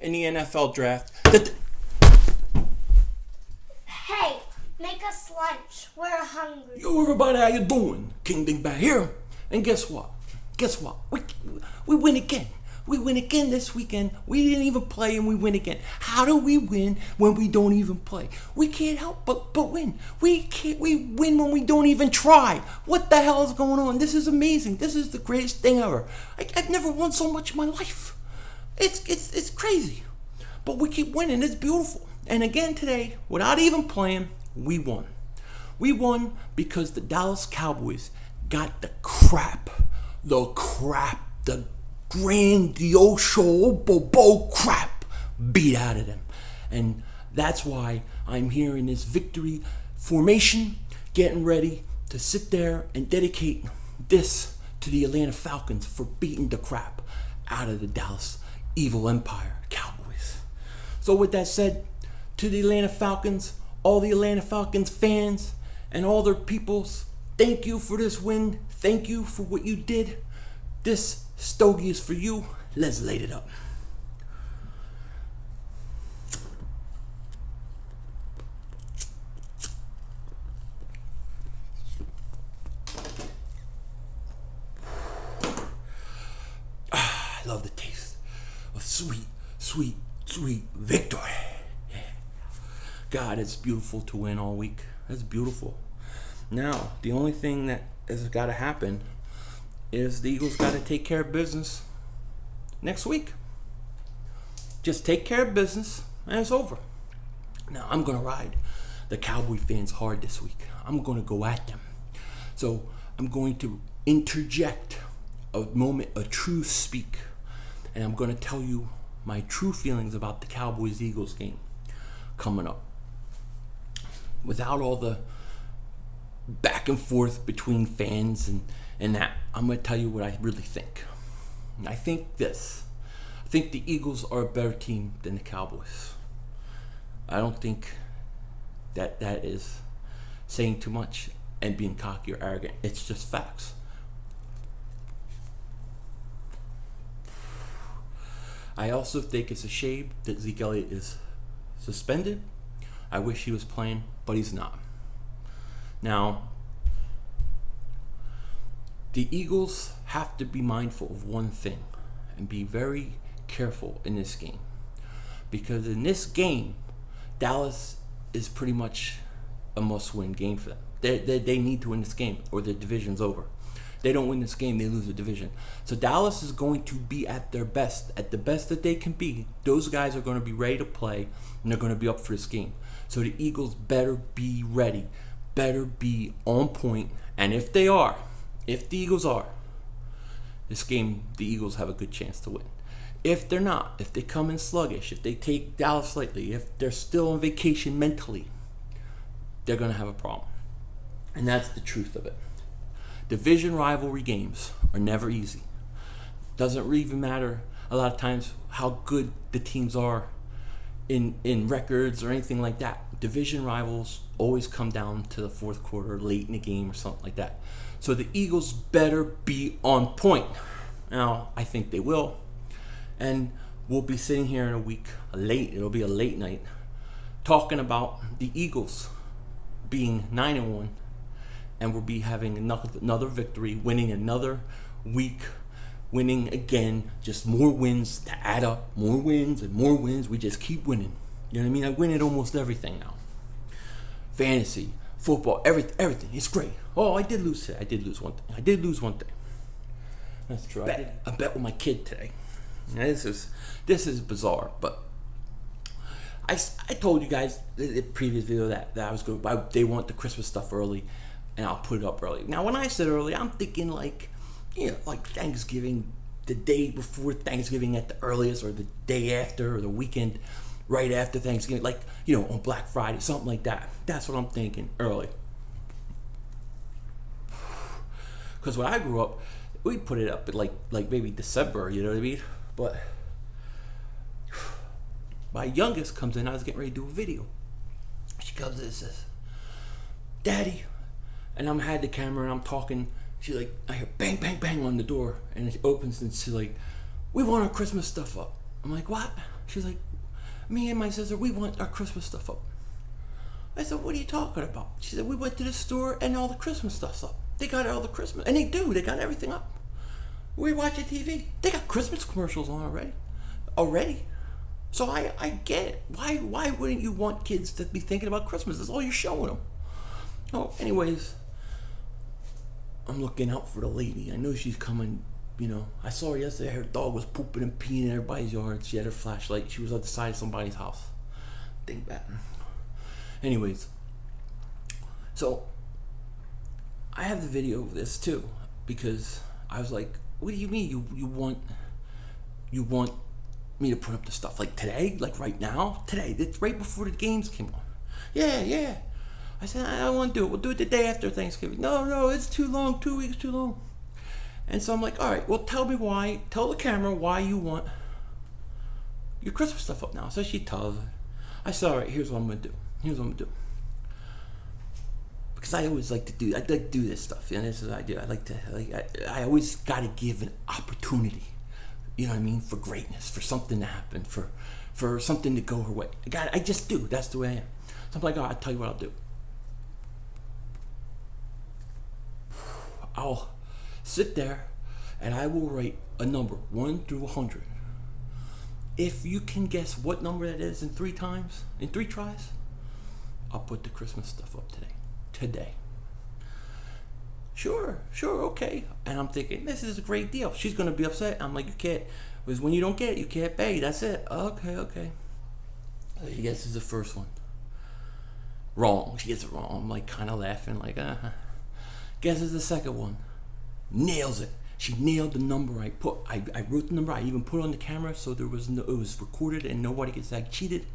in the NFL draft. Hey, make us lunch. We're hungry. Yo, everybody, how you doing? King Ding back here. And guess what? We win again. We win again this weekend. We didn't even play and we win again. How do we win when we don't even play? We can't help but win. We win when we don't even try. What the hell is going on? This is amazing. This is the greatest thing ever. I've never won so much in my life. It's crazy. But we keep winning. It's beautiful. And again today, without even playing, we won. We won because the Dallas Cowboys got the grandiose crap beat out of them. And that's why I'm here in this victory formation, getting ready to sit there and dedicate this to the Atlanta Falcons for beating the crap out of the Dallas Evil Empire Cowboys. So with that said, to the Atlanta Falcons, all the Atlanta Falcons fans, and all their peoples, thank you for this win. Thank you for what you did. This stogie is for you. Let's light it up. I love the taste of sweet victory. Yeah. God, it's beautiful to win all week. That's beautiful. Now, the only thing that has got to happen is the Eagles got to take care of business next week. Just take care of business and it's over. Now, I'm going to ride the Cowboy fans hard this week. I'm going to go at them. So I'm going to interject a moment of true speak. And I'm going to tell you my true feelings about the Cowboys-Eagles game coming up. Without all the back and forth between fans and that, I'm going to tell you what I really think. And I think this. I think the Eagles are a better team than the Cowboys. I don't think that is saying too much and being cocky or arrogant. It's just facts. I also think it's a shame that Zeke Elliott is suspended. I wish he was playing, but he's not. Now, the Eagles have to be mindful of one thing and be very careful in this game. Because in this game, Dallas is pretty much a must-win game for them. They need to win this game or the division's over. They don't win this game, they lose the division. So Dallas is going to be at their best, at the best that they can be. Those guys are going to be ready to play, and they're going to be up for this game. So the Eagles better be ready, better be on point. And if they are, if the Eagles are, this game, the Eagles have a good chance to win. If they're not, if they come in sluggish, if they take Dallas lightly, if they're still on vacation mentally, they're going to have a problem. And that's the truth of it. Division rivalry games are never easy. Doesn't even matter a lot of times how good the teams are in records or anything like that. Division rivals always come down to the fourth quarter, late in the game or something like that. So the Eagles better be on point. Now, I think they will. And we'll be sitting here in a week, it'll be a late night, talking about the Eagles being 9-1. And we'll be having another victory, winning another week, winning again, just more wins to add up, more wins and more wins. We just keep winning. You know what I mean? I win at almost everything now. Fantasy, football, everything. It's great. Oh, I did lose today. I did lose one thing. That's true. I bet with my kid today. Now, this is bizarre, but I told you guys in the previous video that I was going. They want the Christmas stuff early. And I'll put it up early. Now, when I said early, I'm thinking like Thanksgiving, the day before Thanksgiving at the earliest, or the day after, or the weekend right after Thanksgiving, on Black Friday, something like that. That's what I'm thinking, early. Because when I grew up, we put it up at like maybe December, you know what I mean? But my youngest comes in, I was getting ready to do a video. She comes in and says, "Daddy," and I'm had the camera and I'm talking. She's like, I hear bang, bang, bang on the door, and it opens and she's like, "We want our Christmas stuff up." I'm like, "What?" She's like, me and my sister, we want our Christmas stuff up. I said, what are you talking about? She said, we went to the store and all the Christmas stuff's up. They got all the Christmas, and they do. They got everything up. We're watching TV. They got Christmas commercials on already. So I get it. Why wouldn't you want kids to be thinking about Christmas? That's all you're showing them. Oh, anyways, I'm looking out for the lady. I know she's coming. You know, I saw her yesterday. Her dog was pooping and peeing in everybody's yard. She had her flashlight. She was on the side of somebody's house. Think that. Anyways, so I have the video of this too, because I was like, what do you mean you want me to put up the stuff like today, like right now? Today, it's right before the games came on. Yeah. I said, I don't want to do it. We'll do it the day after Thanksgiving. No, it's too long. 2 weeks too long. And so I'm like, all right, well, tell the camera why you want your Christmas stuff up now. So she tells her. I said, all right, here's what I'm going to do. Because I always like to do this stuff. And this is what I do. I always got to give an opportunity, you know what I mean, for greatness, for something to happen, for something to go her way. I just do. That's the way I am. So I'm like, all right, I'll tell you what I'll do. I'll sit there and I will write a number 1 through 100. If you can guess what number that is in 3 tries, I'll put the Christmas stuff up today. Sure, okay. And I'm thinking, this is a great deal. She's gonna be upset. I'm like, you can't, because when you don't get it, you can't pay. That's it. Okay. She guesses the first one. Wrong. She gets it wrong. I'm like kind of laughing, like, Guesses the second one. Nails it. She nailed the number I put. I wrote the number. I even put it on the camera so it was recorded and nobody gets cheated.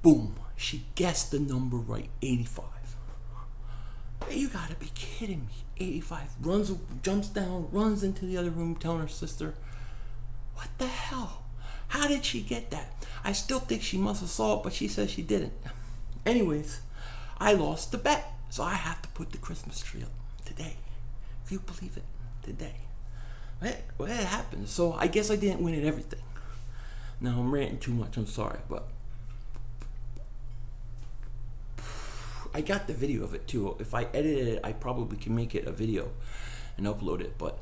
Boom. She guessed the number right. 85. Hey, you gotta be kidding me. 85. Jumps down, runs into the other room, telling her sister, what the hell? How did she get that? I still think she must have saw it, but she says she didn't. Anyways, I lost the bet. So I have to put the Christmas tree up today. If you believe it, today. Well, it happened. So I guess I didn't win at everything. Now I'm ranting too much. I'm sorry, but I got the video of it too. If I edited it, I probably can make it a video and upload it, but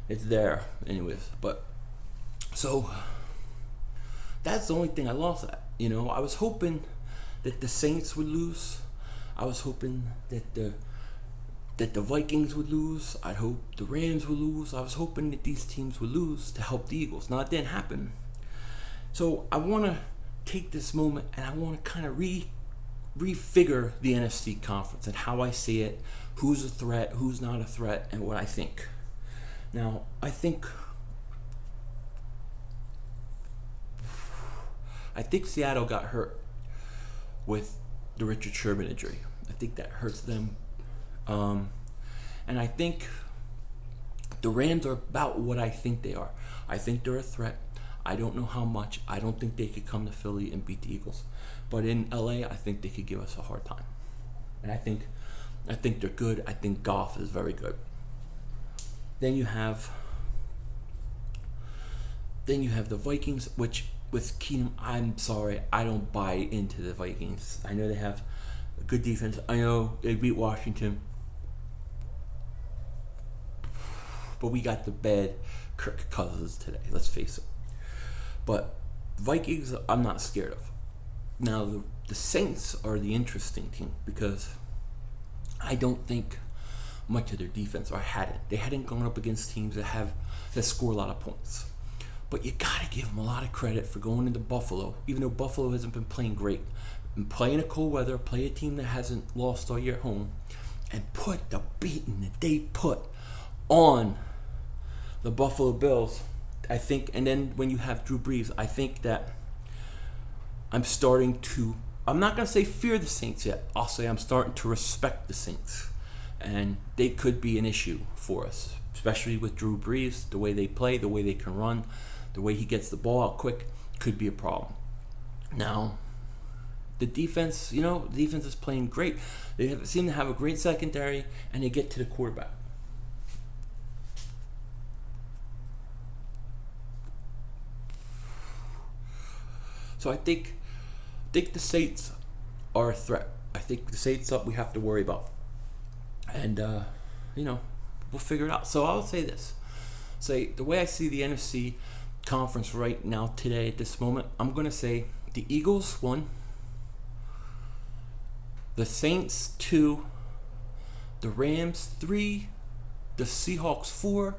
it's there anyways. But so that's the only thing I lost at. You know, I was hoping that the Saints would lose. I was hoping that the Vikings would lose. I hope the Rams would lose. I was hoping that these teams would lose to help the Eagles. Now, it didn't happen. So I want to take this moment and I want to kind of refigure the NFC conference and how I see it, who's a threat, who's not a threat, and what I think. Now, I think Seattle got hurt with the Richard Sherman injury. I think that hurts them. And I think the Rams are about what I think they are. I think they're a threat. I don't know how much. I don't think they could come to Philly and beat the Eagles. But in LA, I think they could give us a hard time. And I think they're good. I think Goff is very good. Then you have the Vikings, which with Keenum, I'm sorry, I don't buy into the Vikings. I know they have a good defense. I know they beat Washington. But we got the bad Kirk Cousins today, let's face it. But Vikings, I'm not scared of. Now, the Saints are the interesting team because I don't think much of their defense, or they hadn't gone up against teams that score a lot of points. But you gotta give them a lot of credit for going into Buffalo, even though Buffalo hasn't been playing great. And play in a cold weather, play a team that hasn't lost all year at home, and put the beating that they put on the Buffalo Bills. I think, and then when you have Drew Brees, I think that I'm not going to say fear the Saints yet. I'll say I'm starting to respect the Saints. And they could be an issue for us, especially with Drew Brees, the way they play, the way they can run, the way he gets the ball out quick, could be a problem. Now, the defense, the defense is playing great. They seem to have a great secondary, and they get to the quarterback. So I think the Saints are a threat. I think the Saints up we have to worry about. And we'll figure it out. So I'll say this. Say the way I see the NFC conference right now today at this moment, I'm gonna say the Eagles 1, the Saints 2, the Rams 3, the Seahawks 4,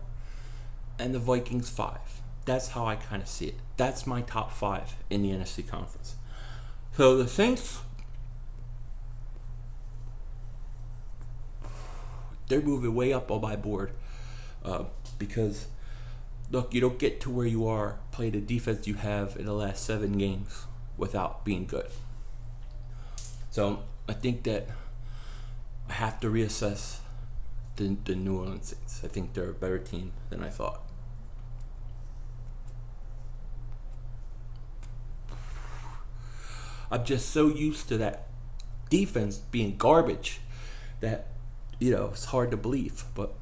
and the Vikings 5. That's how I kind of see it. That's my top 5 in the NFC conference. So the Saints, they're moving way up on my board because, look, you don't get to where you are playing the defense you have in the last 7 games without being good. So I think that I have to reassess the New Orleans Saints. I think they're a better team than I thought. I'm just so used to that defense being garbage that, it's hard to believe. But,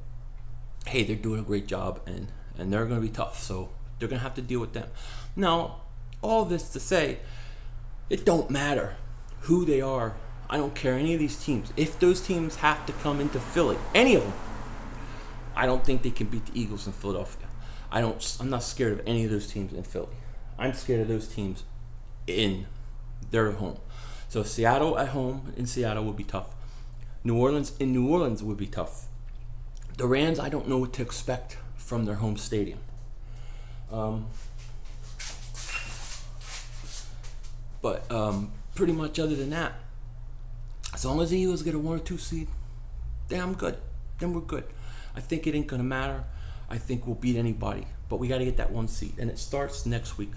hey, they're doing a great job, and they're going to be tough. So they're going to have to deal with them. Now, all this to say, it don't matter who they are. I don't care any of these teams. If those teams have to come into Philly, any of them, I don't think they can beat the Eagles in Philadelphia. I'm not scared of any of those teams in Philly. I'm scared of those teams in their home. So Seattle at home in Seattle would be tough. New Orleans in New Orleans would be tough. The Rams, I don't know what to expect from their home stadium. But pretty much other than that, as long as the Eagles get a 1 or 2 seed, then I'm good. Then we're good. I think it ain't going to matter. I think we'll beat anybody. But we got to get that 1 seed. And it starts next week.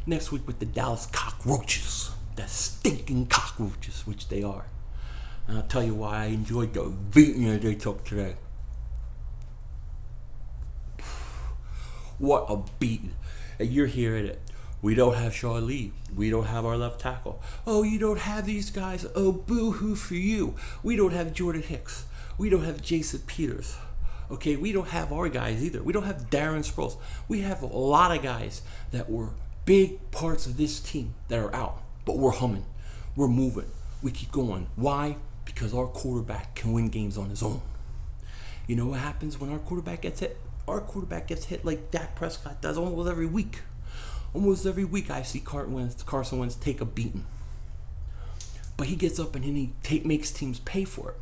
Next week with the Dallas Cockroaches. The stinking cockroaches, which they are. And I'll tell you why I enjoyed the beating that they took today. What a beating. And you're hearing it. We don't have Shaw Lee. We don't have our left tackle. Oh, you don't have these guys. Oh, boo-hoo for you. We don't have Jordan Hicks. We don't have Jason Peters. Okay, we don't have our guys either. We don't have Darren Sproles. We have a lot of guys that were big parts of this team that are out. But we're humming. We're moving. We keep going. Why? Because our quarterback can win games on his own. You know what happens when our quarterback gets hit? Our quarterback gets hit like Dak Prescott does almost every week. Almost every week I see Carson Wentz take a beating. But he gets up and he makes teams pay for it.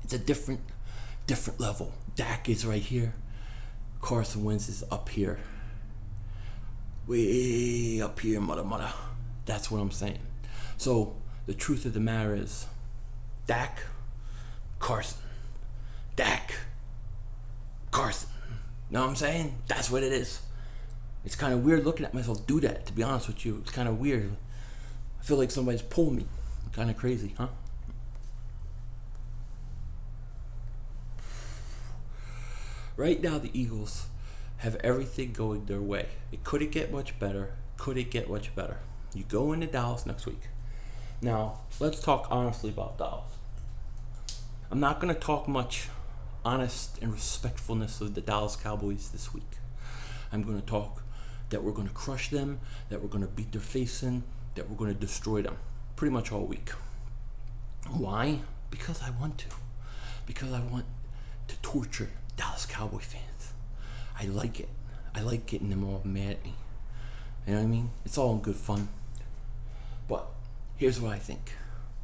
It's a different level. Dak is right here. Carson Wentz is up here. Way up here, mother. That's what I'm saying. So the truth of the matter is, Dak, Carson. Dak, Carson. Know what I'm saying? That's what it is. It's kind of weird looking at myself do that, to be honest with you. It's kind of weird. I feel like somebody's pulling me. Kind of crazy, huh? Right now, the Eagles have everything going their way. It couldn't get much better. You go into Dallas next week. Now, let's talk honestly about Dallas. I'm not going to talk much honest and respectfulness of the Dallas Cowboys this week. I'm going to talk that we're going to crush them, that we're going to beat their face in, that we're going to destroy them pretty much all week. Why? Because I want to. Because I want to torture Dallas Cowboy fans. I like it. I like getting them all mad at me. You know what I mean? It's all in good fun. But here's what I think.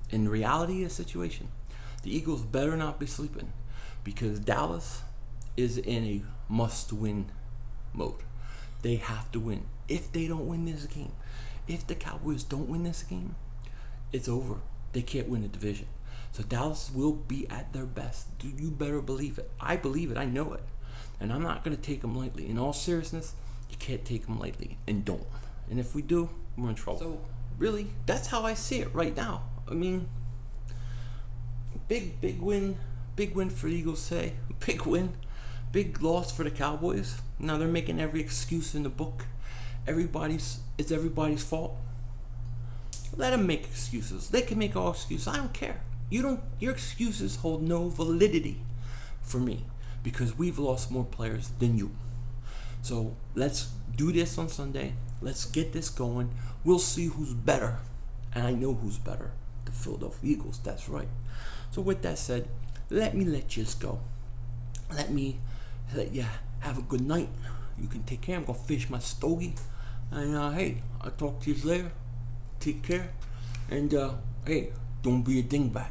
In reality of the situation, the Eagles better not be sleeping because Dallas is in a must-win mode. They have to win. If they don't win this game, if the Cowboys don't win this game, it's over. They can't win the division. So Dallas will be at their best. You better believe it. I believe it. I know it. And I'm not going to take them lightly. In all seriousness, you can't take them lightly. And don't. And if we do, we're in trouble. So, really, that's how I see it right now. I mean, big win. Big win for the Eagles, say. Big win. Big loss for the Cowboys. Now they're making every excuse in the book. It's everybody's fault. Let them make excuses. They can make all excuses. I don't care. Your excuses hold no validity for me because we've lost more players than you. So let's do this on Sunday. Let's get this going. We'll see who's better. And I know who's better. The Philadelphia Eagles, that's right. So with that said, let me let you go. Let you have a good night. You can take care. I'm going to finish my stogie. And hey, I'll talk to you later. Take care. And hey, don't be a dingbat.